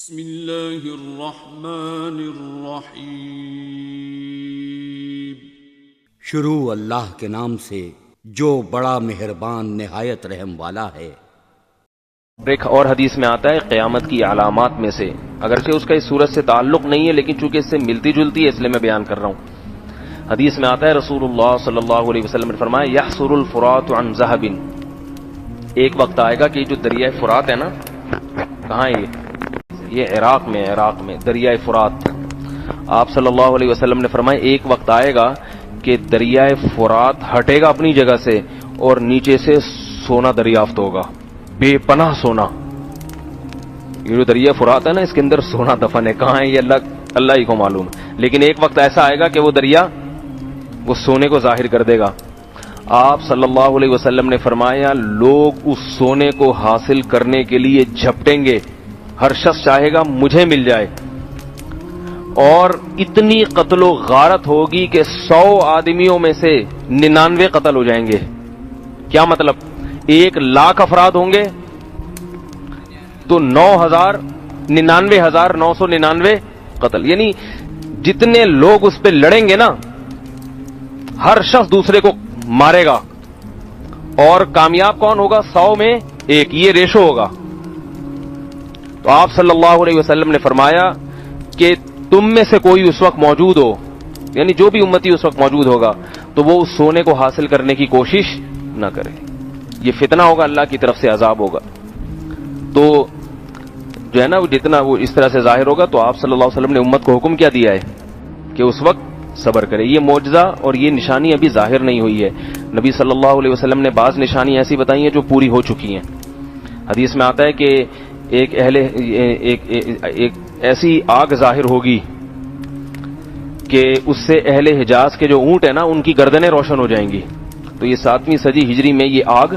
بسم اللہ الرحمن الرحیم۔ شروع اللہ کے نام سے جو بڑا مہربان نہایت رحم والا ہے۔ ایک اور حدیث میں آتا ہے قیامت کی علامات میں سے، اگرچہ اس کا اس صورت سے تعلق نہیں ہے لیکن چونکہ اس سے ملتی جلتی ہے اس لیے میں بیان کر رہا ہوں۔ حدیث میں آتا ہے رسول اللہ صلی اللہ علیہ وسلم نے فرمایا یحصر الفرات عن ذهب، ایک وقت آئے گا کہ جو دریائے فرات ہے نا، کہاں ہے یہ عراق میں دریائے فرات۔ آپ صلی اللہ علیہ وسلم نے فرمایا ایک وقت آئے گا کہ دریائے فرات ہٹے گا اپنی جگہ سے اور نیچے سے سونا دریافت ہوگا، بے پناہ سونا۔ یہ جو دریا فرات ہے نا اس کے اندر سونا دفن ہے، کہاں ہے یہ اللہ ہی کو معلوم ہے، لیکن ایک وقت ایسا آئے گا کہ وہ دریا وہ سونے کو ظاہر کر دے گا۔ آپ صلی اللہ علیہ وسلم نے فرمایا لوگ اس سونے کو حاصل کرنے کے لیے جھپٹیں گے، ہر شخص چاہے گا مجھے مل جائے، اور اتنی قتل و غارت ہوگی کہ 100 آدمیوں میں سے 99 قتل ہو جائیں گے۔ کیا مطلب؟ 1,00,000 افراد ہوں گے تو 99,999 قتل، یعنی جتنے لوگ اس پہ لڑیں گے نا ہر شخص دوسرے کو مارے گا، اور کامیاب کون ہوگا؟ 100 میں 1، یہ ریشو ہوگا۔ تو آپ صلی اللہ علیہ وسلم نے فرمایا کہ تم میں سے کوئی اس وقت موجود ہو، یعنی جو بھی امتی اس وقت موجود ہوگا تو وہ اس سونے کو حاصل کرنے کی کوشش نہ کرے، یہ فتنہ ہوگا، اللہ کی طرف سے عذاب ہوگا۔ تو جو ہے نا جتنا وہ اس طرح سے ظاہر ہوگا، تو آپ صلی اللہ علیہ وسلم نے امت کو حکم کیا دیا ہے کہ اس وقت صبر کرے۔ یہ معجزہ اور یہ نشانی ابھی ظاہر نہیں ہوئی ہے، نبی صلی اللہ علیہ وسلم نے بعض نشانی ایسی بتائی ہیں جو پوری ہو چکی ہیں۔ حدیث میں آتا ہے کہ ایک ایسی آگ ظاہر ہوگی کہ اس سے اہل حجاز کے جو اونٹ ہیں نا ان کی گردنیں روشن ہو جائیں گی۔ تو یہ 7ویں صدی ہجری میں یہ آگ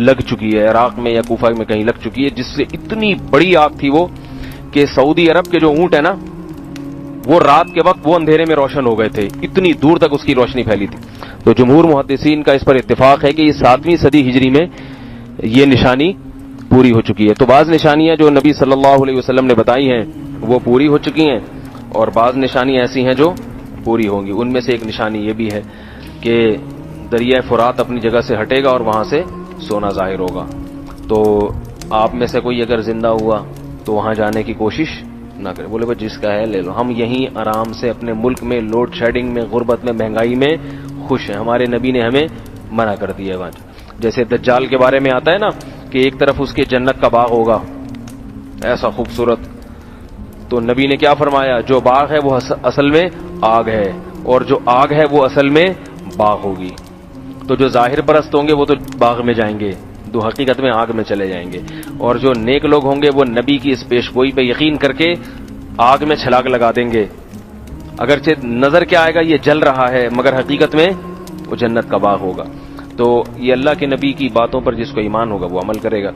لگ چکی ہے، عراق میں یا کوفہ میں کہیں لگ چکی ہے، جس سے اتنی بڑی آگ تھی وہ کہ سعودی عرب کے جو اونٹ ہیں نا وہ رات کے وقت وہ اندھیرے میں روشن ہو گئے تھے، اتنی دور تک اس کی روشنی پھیلی تھی۔ تو جمہور محدثین کا اس پر اتفاق ہے کہ یہ 7ویں صدی ہجری میں یہ نشانی پوری ہو چکی ہے۔ تو بعض نشانیاں جو نبی صلی اللہ علیہ وسلم نے بتائی ہیں وہ پوری ہو چکی ہیں، اور بعض نشانی ایسی ہیں جو پوری ہوں گی۔ ان میں سے ایک نشانی یہ بھی ہے کہ دریائے فرات اپنی جگہ سے ہٹے گا اور وہاں سے سونا ظاہر ہوگا۔ تو آپ میں سے کوئی اگر زندہ ہوا تو وہاں جانے کی کوشش نہ کرے، بولے بھائی جس کا ہے لے لو، ہم یہیں آرام سے اپنے ملک میں لوڈ شیڈنگ میں، غربت میں، مہنگائی میں خوش ہیں۔ ہمارے نبی نے ہمیں منع کر دیا ہے۔ جیسے دجال کے بارے میں آتا ہے نا کہ ایک طرف اس کے جنت کا باغ ہوگا ایسا خوبصورت، تو نبی نے کیا فرمایا؟ جو باغ ہے وہ اصل میں آگ ہے، اور جو آگ ہے وہ اصل میں باغ ہوگی۔ تو جو ظاہر پرست ہوں گے وہ تو باغ میں جائیں گے، جو حقیقت میں آگ میں چلے جائیں گے، اور جو نیک لوگ ہوں گے وہ نبی کی اس پیش گوئی پہ یقین کر کے آگ میں چھلاگ لگا دیں گے، اگرچہ نظر کیا آئے گا یہ جل رہا ہے مگر حقیقت میں وہ جنت کا باغ ہوگا۔ تو یہ اللہ کے نبی کی باتوں پر جس کو ایمان ہوگا وہ عمل کرے گا۔